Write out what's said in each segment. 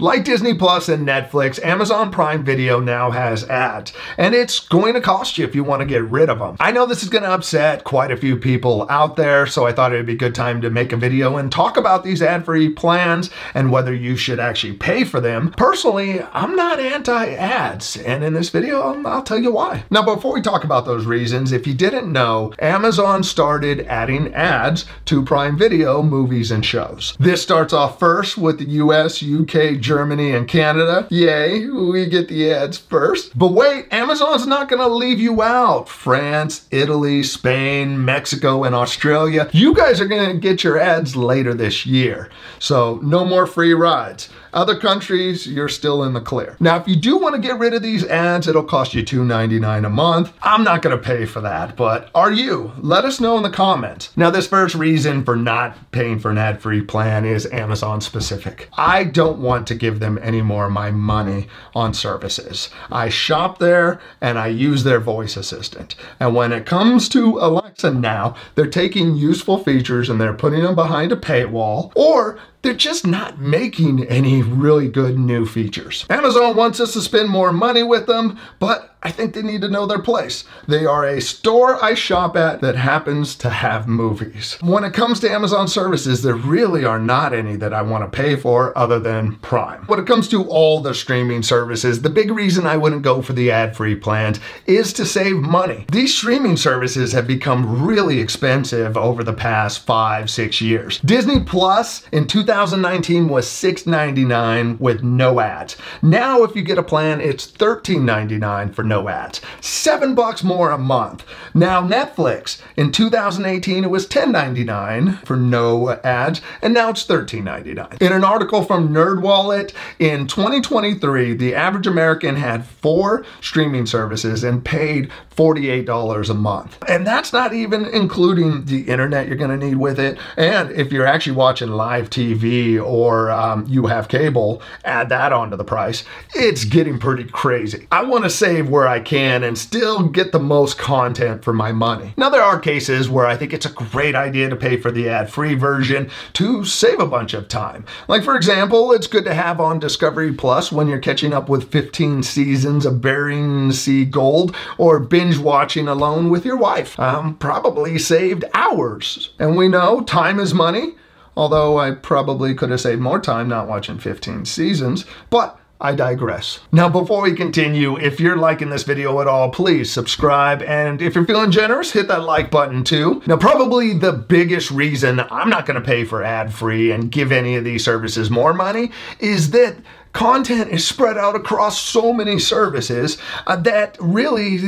Like Disney Plus and Netflix, Amazon Prime Video now has ads, and it's going to cost you if you want to get rid of them. I know this is going to upset quite a few people out there, so I thought it would be a good time to make a video and talk about these ad-free plans and whether you should actually pay for them. Personally, I'm not anti-ads, and in this video, I'll tell you why. Now, before we talk about those reasons, if you didn't know, Amazon started adding ads to Prime Video movies and shows. This starts off first with the US, UK, Germany, and Canada. Yay, we get the ads first. But wait, Amazon's not gonna leave you out. France, Italy, Spain, Mexico, and Australia. You guys are gonna get your ads later this year. So no more free rides. Other countries, you're still in the clear. Now, if you do want to get rid of these ads, it'll cost you $2.99 a month. I'm not going to pay for that, but are you? Let us know in the comments. Now, this first reason for not paying for an ad-free plan is Amazon specific. I don't want to give them any more of my money on services. I shop there and I use their voice assistant. And when it comes to Alexa now, they're taking useful features and they're putting them behind a paywall, or they're just not making any really good new features. Amazon wants us to spend more money with them, but I think they need to know their place. They are a store I shop at that happens to have movies. When it comes to Amazon services, there really are not any that I want to pay for other than Prime. When it comes to all the streaming services, the big reason I wouldn't go for the ad-free plans is to save money. These streaming services have become really expensive over the past 5-6 years. Disney Plus in 2019 was $6.99 with no ads. Now, if you get a plan, it's $13.99 for no ads. $7 more a month. Now, Netflix in 2018, it was $10.99 for no ads, and now it's $13.99. In an article from NerdWallet, in 2023, the average American had 4 streaming services and paid $48 a month. And that's not even including the internet you're going to need with it. And if you're actually watching live TV or you have cable, add that onto the price. It's getting pretty crazy. I want to save where I can and still get the most content for my money. Now, there are cases where I think it's a great idea to pay for the ad-free version to save a bunch of time. Like, for example, it's good to have on Discovery Plus when you're catching up with 15 seasons of Bering Sea Gold or binge watching alone with your wife. Probably saved hours. And we know time is money, although I probably could have saved more time not watching 15 seasons, but I digress. Now, before we continue, if you're liking this video at all, please subscribe. And if you're feeling generous, hit that like button too. Now, probably the biggest reason I'm not going to pay for ad-free and give any of these services more money is that content is spread out across so many services that really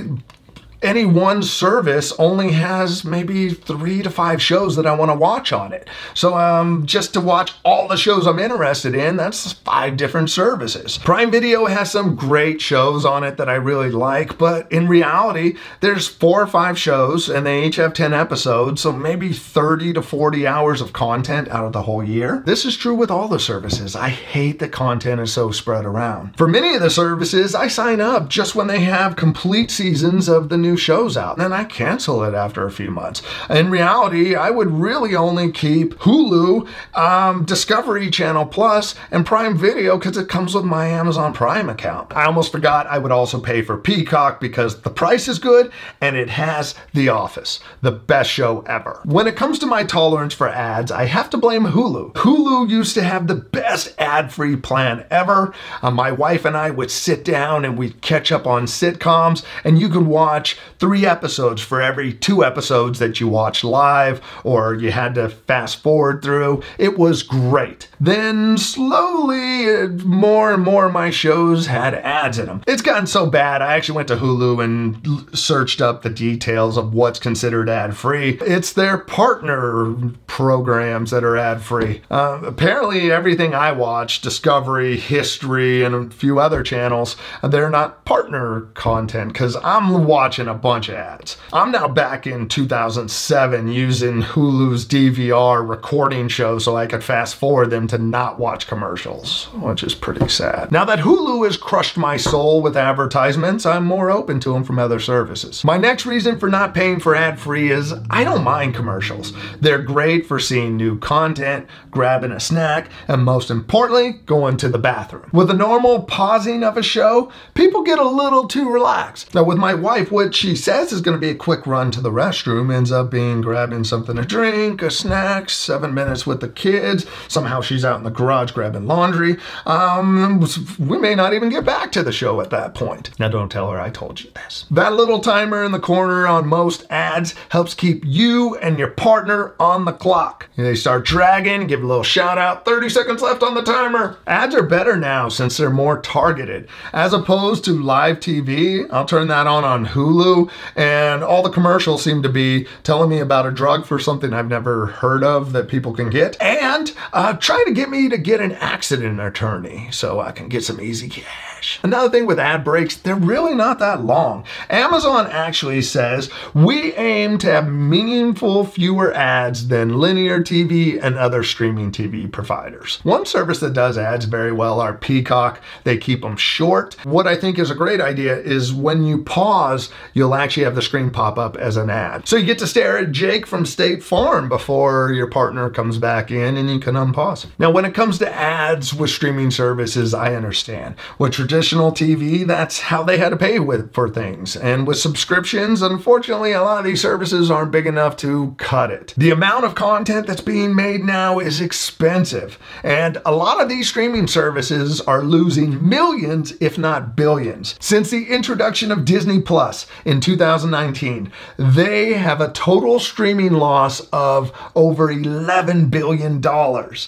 any one service only has maybe 3 to 5 shows that I want to watch on it. So just to watch all the shows I'm interested in, that's 5 different services. Prime Video has some great shows on it that I really like, but in reality, there's 4 or 5 shows and they each have 10 episodes, so maybe 30 to 40 hours of content out of the whole year. This is true with all the services. I hate that content is so spread around. For many of the services, I sign up just when they have complete seasons of the new shows out, and then I cancel it after a few months. In reality, I would really only keep Hulu, Discovery Channel Plus, and Prime Video because it comes with my Amazon Prime account. I almost forgot I would also pay for Peacock because the price is good and it has The Office, the best show ever. When it comes to my tolerance for ads, I have to blame Hulu. Hulu used to have the best ad-free plan ever. My wife and I would sit down and we'd catch up on sitcoms, and you could watch 3 episodes for every 2 episodes that you watched live or you had to fast forward through. It was great. Then slowly, more and more of my shows had ads in them. It's gotten so bad, I actually went to Hulu and searched up the details of what's considered ad-free. It's their partner programs that are ad-free. Apparently everything I watch, Discovery, History, and a few other channels, they're not partner content because I'm watching a bunch of ads. I'm now back in 2007 using Hulu's DVR recording show so I could fast forward them to not watch commercials, which is pretty sad. Now that Hulu has crushed my soul with advertisements, I'm more open to them from other services. My next reason for not paying for ad-free is I don't mind commercials. They're great for seeing new content, grabbing a snack, and most importantly, going to the bathroom. With the normal pausing of a show, people get a little too relaxed. Now with my wife, what she says is going to be a quick run to the restroom ends up being grabbing something to drink, a snack, 7 minutes with the kids. Somehow she's out in the garage grabbing laundry. We may not even get back to the show at that point. Now don't tell her I told you this. That little timer in the corner on most ads helps keep you and your partner on the clock. They start dragging, give a little shout out, 30 seconds left on the timer. Ads are better now since they're more targeted. As opposed to live TV, I'll turn that on Hulu, and all the commercials seem to be telling me about a drug for something I've never heard of that people can get, and trying to get me to get an accident attorney so I can get some easy cash. Another thing with ad breaks, they're really not that long. Amazon actually says we aim to have meaningful fewer ads than linear TV and other streaming TV providers. One service that does ads very well are Peacock. They keep them short. What I think is a great idea is when you pause, you'll actually have the screen pop up as an ad. So you get to stare at Jake from State Farm before your partner comes back in and you can unpause. Now when it comes to ads with streaming services, I understand. With traditional TV, that's how they had to pay for things. And with subscriptions, unfortunately, a lot of these services aren't big enough to cut it. The amount of content that's being made now is expensive. And a lot of these streaming services are losing millions, if not billions. Since the introduction of Disney Plus in 2019, they have a total streaming loss of over $11 billion.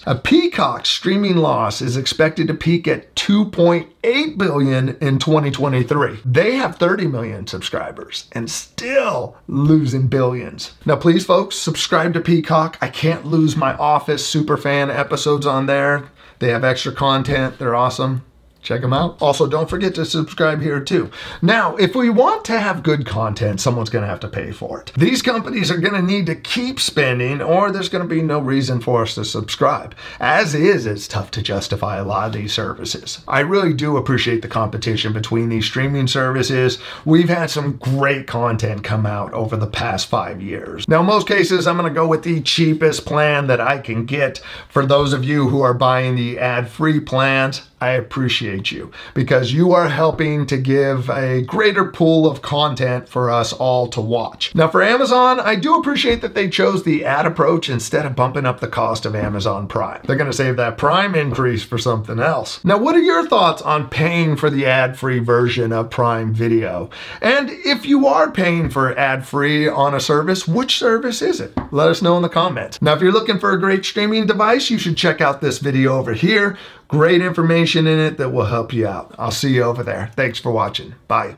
A Peacock streaming loss is expected to peak at $2.8 billion in 2023. They have 30 million subscribers and still losing billions. Now please folks, subscribe to Peacock. I can't lose my Office Superfan episodes on there. They have extra content. They're awesome. Check them out. Also, don't forget to subscribe here too. Now, if we want to have good content, someone's going to have to pay for it. These companies are going to need to keep spending or there's going to be no reason for us to subscribe. As is, it's tough to justify a lot of these services. I really do appreciate the competition between these streaming services. We've had some great content come out over the past 5 years. Now, in most cases, I'm going to go with the cheapest plan that I can get. For those of you who are buying the ad-free plans, I appreciate you because you are helping to give a greater pool of content for us all to watch. Now for Amazon, I do appreciate that they chose the ad approach instead of bumping up the cost of Amazon Prime. They're going to save that Prime increase for something else. Now, what are your thoughts on paying for the ad-free version of Prime Video? And if you are paying for ad-free on a service, which service is it? Let us know in the comments. Now, if you're looking for a great streaming device, you should check out this video over here. Great information in it that will help you out. I'll see you over there. Thanks for watching. Bye.